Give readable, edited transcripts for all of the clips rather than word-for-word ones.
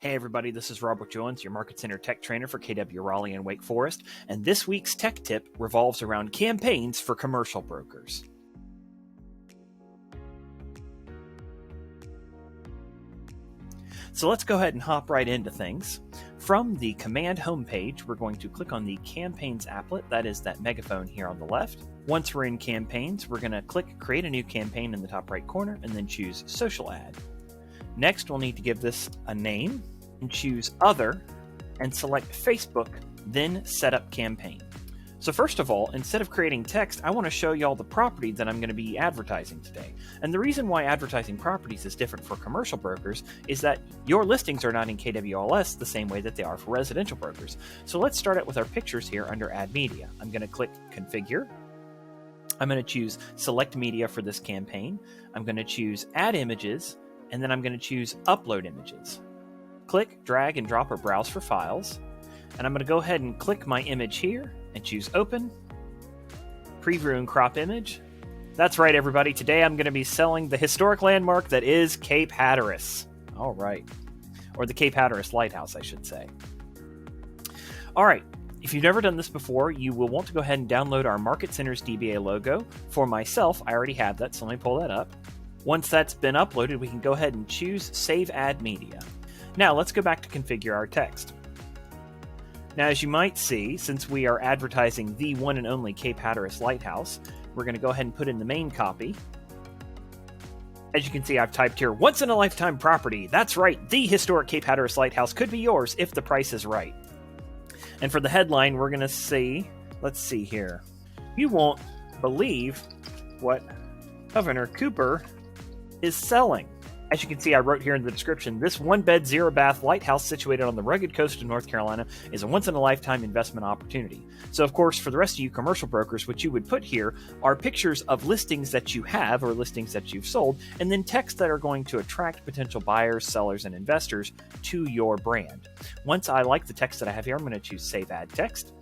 Hey everybody, this is Robert Jones, your Market Center Tech Trainer for KW Raleigh and Wake Forest, and this week's tech tip revolves around campaigns for commercial brokers. So let's go ahead and hop right into things. From the command homepage, we're going to click on the Campaigns applet, that is that megaphone here on the left. Once we're in Campaigns, we're going to click Create a New Campaign in the top right corner and then choose Social Ad. Next, we'll need to give this a name and choose Other and select Facebook, then Set Up Campaign. So first of all, instead of creating text, I want to show you all the properties that I'm going to be advertising today. And the reason why advertising properties is different for commercial brokers is that your listings are not in KWLS the same way that they are for residential brokers. So let's start out with our pictures here under Add Media. I'm going to click Configure. I'm going to choose Select Media for this campaign. I'm going to choose Add Images, and then I'm going to choose Upload Images. Click, drag, and drop or browse for files. And I'm going to go ahead and click my image here and choose Open, Preview and Crop Image. That's right, everybody. Today I'm going to be selling the historic landmark that is Cape Hatteras. All right. Or the Cape Hatteras Lighthouse, I should say. All right. If you've never done this before, you will want to go ahead and download our Market Center's DBA logo. For myself, I already have that, so let me pull that up. Once that's been uploaded, we can go ahead and choose Save Ad Media. Now let's go back to configure our text. Now, as you might see, since we are advertising the one and only Cape Hatteras Lighthouse, we're going to go ahead and put in the main copy. As you can see, I've typed here, once in a lifetime property. That's right, the historic Cape Hatteras Lighthouse could be yours if the price is right. And for the headline, we're going to see, let's see here. You won't believe what Governor Cooper is selling. As you can see, I wrote here in the description, this one-bed, zero-bath lighthouse situated on the rugged coast of North Carolina is a once-in-a-lifetime investment opportunity. So, of course, for the rest of you commercial brokers, what you would put here are pictures of listings that you have or listings that you've sold, and then text that are going to attract potential buyers, sellers, and investors to your brand. Once I like the text that I have here, I'm going to choose Save Ad Text.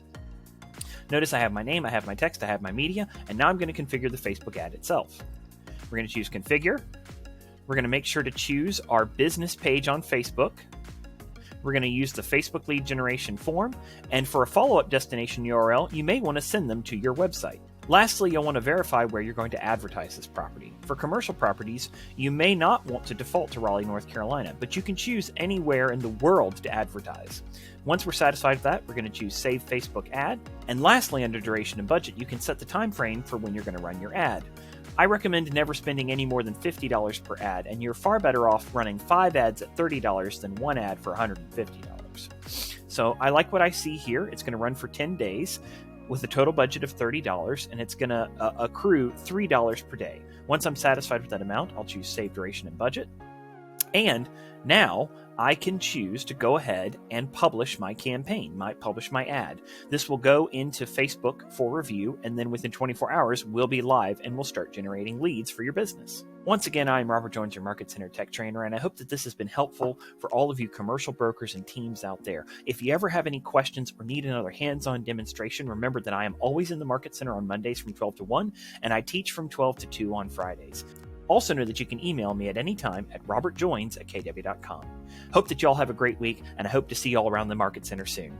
Notice I have my name, I have my text, I have my media, and now I'm going to configure the Facebook ad itself. We're going to choose Configure. We're going to make sure to choose our business page on Facebook. We're going to use the Facebook lead generation form. And for a follow-up destination URL, you may want to send them to your website. Lastly, you'll want to verify where you're going to advertise this property. For commercial properties, you may not want to default to Raleigh, North Carolina, but you can choose anywhere in the world to advertise. Once we're satisfied with that, we're going to choose Save Facebook Ad. And lastly, under duration and budget, you can set the time frame for when you're going to run your ad. I recommend never spending any more than $50 per ad, and you're far better off running 5 ads at $30 than 1 ad for $150. So I like what I see here. It's going to run for 10 days with a total budget of $30, and it's going to accrue $3 per day. Once I'm satisfied with that amount, I'll choose Save Duration and Budget. And now I can choose to go ahead and publish my campaign, publish my ad. This will go into Facebook for review, and then within 24 hours, we'll be live and we'll start generating leads for your business. Once again, I'm Robert Jones, your Market Center Tech Trainer, and I hope that this has been helpful for all of you commercial brokers and teams out there. If you ever have any questions or need another hands-on demonstration, remember that I am always in the Market Center on Mondays from 12 to 1, and I teach from 12 to 2 on Fridays. Also know that you can email me at any time at robertjoins@kw.com. Hope that y'all have a great week, and I hope to see y'all around the Market Center soon.